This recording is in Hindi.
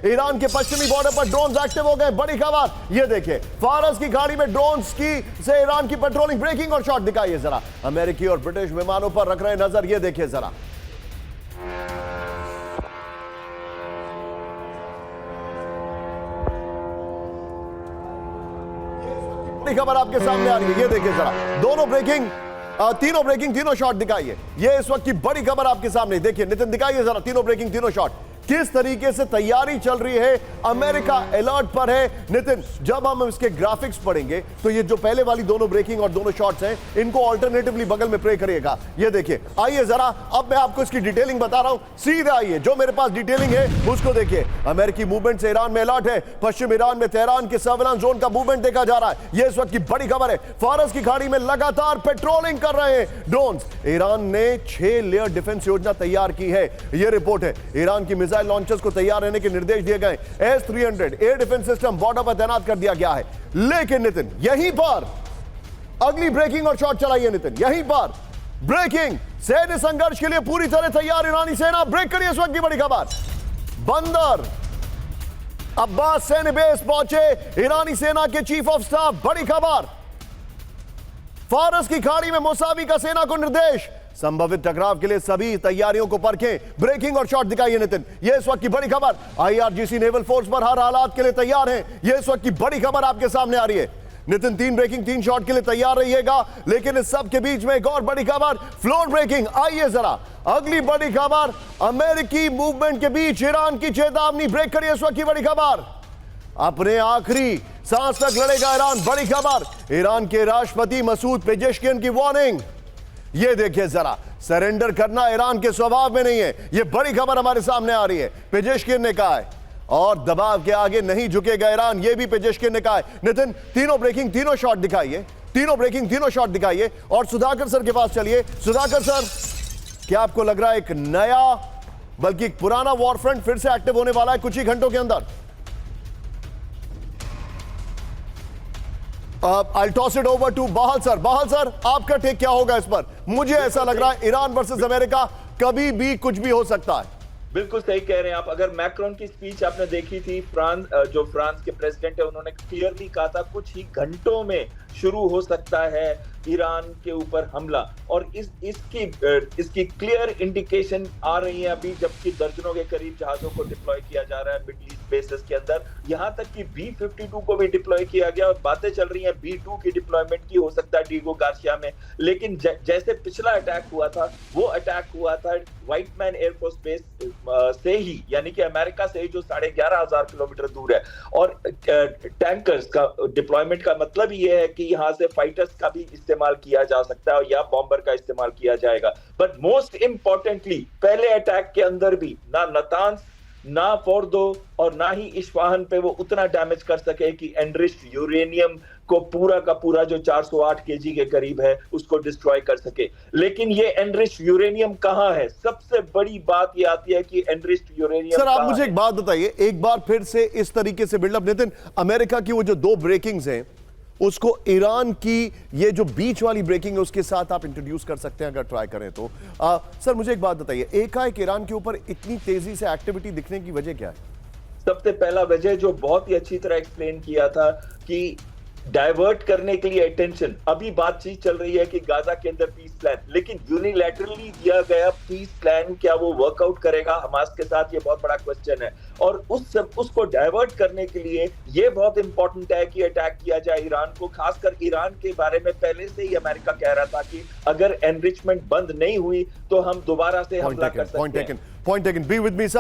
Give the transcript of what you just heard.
ईरान के पश्चिमी बॉर्डर पर ड्रोन्स एक्टिव हो गए। बड़ी खबर ये देखिए, फारस की खाड़ी में ड्रोन्स की से ईरान की पेट्रोलिंग, ब्रेकिंग और शॉट दिखाइए जरा। अमेरिकी और ब्रिटिश विमानों पर रख रहे नजर, ये देखिए जरा। खबर आपके सामने आ रही है, ये देखिए जरा। दोनों ब्रेकिंग, तीनों ब्रेकिंग, तीनों शॉट दिखाइए। ये इस वक्त की बड़ी खबर आपके सामने, देखिए नितिन दिखाइए जरा। तीनों ब्रेकिंग, तीनों शॉट, किस तरीके से तैयारी चल रही है। अमेरिका अलर्ट पर है। नितिन, जब हम इसके ग्राफिक्स पढ़ेंगे तो ये जो पहले वाली दोनों ब्रेकिंग और दोनों शॉट्स हैं, इनको ऑल्टरनेटिवली बगल में प्ले करिएगा। ये देखिए, आइए जरा, अब मैं आपको इसकी डिटेलिंग बता रहा हूं। सीधे आइए, जो मेरे पास डिटेलिंग है उसको देखिए। अमेरिकी मूवमेंट से ईरान में अलर्ट है। पश्चिम ईरान में तेहरान के सर्विलांस जोन का मूवमेंट देखा जा रहा है। यह इस वक्त की बड़ी खबर है। फारस की खाड़ी में लगातार पेट्रोलिंग कर रहे हैं ड्रोन्स। ईरान ने 6 लेयर डिफेंस योजना तैयार की है। यह रिपोर्ट है। ईरान की मिसाइल लॉन्चर्स को तैयार रहने के निर्देश दिए गए। S-300 air defence system border पर तैनात कर दिया गया है। लेकिन नितिन, यहीं पर अगली ब्रेकिंग और शॉट चलाइए। नितिन, यहीं पर ब्रेकिंग, सैन्य संघर्ष के लिए पूरी तरह तैयार ईरानी सेना। ब्रेक करिए इस वक्त की बड़ी खबर। बंदर अब्बास सैन्य बेस पहुंचे ईरानी सेना के चीफ ऑफ स्टाफ। बड़ी खबर, फारस की खाड़ी में मुसावी का सेना को निर्देश। संभावित टकराव के लिए सभी तैयारियों को परखें। ब्रेकिंग और शॉट दिखाइए नितिन। यह इस वक्त की बड़ी खबर। IRGC नेवल फोर्स पर हर हालात के लिए तैयार हैं। यह इस वक्त की बड़ी खबर आपके सामने आ रही है। नितिन, 3 ब्रेकिंग 3 शॉट के लिए तैयार रहिएगा। लेकिन इस सब के बीच में एक और बड़ी खबर, फ्लोर ब्रेकिंग। आइए जरा, अगली बड़ी खबर, अमेरिकी मूवमेंट के बीच ईरान की चेतावनी। ब्रेक करिए इस वक्त की बड़ी खबर। अपने आखिरी सांस तक लड़ेगा ईरान। बड़ी खबर, ईरान के राष्ट्रपति मसूद पेजेश्कियन की वार्निंग। ये देखिए जरा, सरेंडर करना ईरान के स्वभाव में नहीं है। ये बड़ी खबर हमारे सामने आ रही है। पेजेश्कियन ने कहा है, और दबाव के आगे नहीं झुकेगा ईरान, ये भी पेजेश्कियन ने कहा है। नितिन, तीनों ब्रेकिंग, तीनों शॉट दिखाइए। तीनों ब्रेकिंग, तीनों शॉट दिखाइए। और सुधाकर सर के पास चलिए। सुधाकर सर, क्या आपको लग रहा है एक नया, बल्कि एक पुराना वॉर फ्रंट फिर से एक्टिव होने वाला है कुछ ही घंटों के अंदर? I'll toss it over to Bahal sir. Bahal sir, आपका टेक क्या होगा इस पर? मुझे ऐसा लग रहा है ईरान वर्सेस अमेरिका, कभी भी कुछ भी हो सकता है। बिल्कुल सही कह रहे हैं आप। अगर मैक्रोन की स्पीच आपने देखी थी, जो फ्रांस के प्रेसिडेंट है, उन्होंने क्लियरली कहा था कुछ ही घंटों में शुरू हो सकता है ईरान के ऊपर हमला। और इसकी क्लियर इंडिकेशन आ रही है अभी, जबकि दर्जनों के करीब जहाजों को डिप्लॉय किया जा रहा है मिडिल ईस्ट बेसेस के अंदर। यहां तक कि B-52 को भी डिप्लॉय किया गया और बातें चल रही हैं B-2 की डिप्लॉयमेंट की, हो सकता है डीगो गार्सिया में। लेकिन जैसे पिछला अटैक हुआ था, वो अटैक हुआ था व्हाइट मैन एयरफोर्स बेस से ही, यानी कि अमेरिका से ही, जो 11,500 किलोमीटर दूर है। और टैंकर्स का डिप्लॉयमेंट का मतलब ये है कि यहां से फाइटर्स का भी इस्तेमाल किया जा सकता है या बॉम्बर का इस्तेमाल किया जाएगा। बट मोस्ट इंपॉर्टेंटली, पहले अटैक के अंदर भी ना नातांज, ना फोर्दो और ना ही इस्फहान पे वो उतना डैमेज कर सके कि एनरिच्ड यूरेनियम को पूरा का पूरा जो 408 केजी के करीब है उसको डिस्ट्रॉय कर सके। लेकिन ये एनरिच्ड यूरेनियम कहां है? सबसे बड़ी बात ये आती है कि एनरिच्ड यूरेनियम। सर, आप मुझे एक बात बताइए, एक बार फिर से इस तरीके से बिल्डअप। नितिन, अमेरिका की वो जो 2 ब्रेकिंग्स हैं, उसको ईरान की ये जो बीच वाली ब्रेकिंग है उसके साथ आप इंट्रोड्यूस कर सकते हैं अगर ट्राई करें तो। सर, मुझे एक बात बताइए, एकाएक ईरान के ऊपर इतनी तेजी से एक्टिविटी दिखने की वजह क्या है? सबसे पहला वजह जो बहुत ही अच्छी तरह एक्सप्लेन किया था कि डाइवर्ट करने के लिए अटेंशन। अभी बातचीत चल रही है कि गाजा के अंदर पीस प्लान, लेकिन यूनिलैटरली दिया गया पीस प्लान क्या वो वर्कआउट करेगा हमास के साथ? ये बहुत बड़ा क्वेश्चन है। और उसको डाइवर्ट करने के लिए ये बहुत इंपॉर्टेंट है कि अटैक किया जाए ईरान को। खासकर ईरान के बारे में पहले से ही अमेरिका कह रहा था कि अगर एनरिचमेंट बंद नहीं हुई तो हम दोबारा से हमला कर सकते हैं। Point taken. Be with me sir.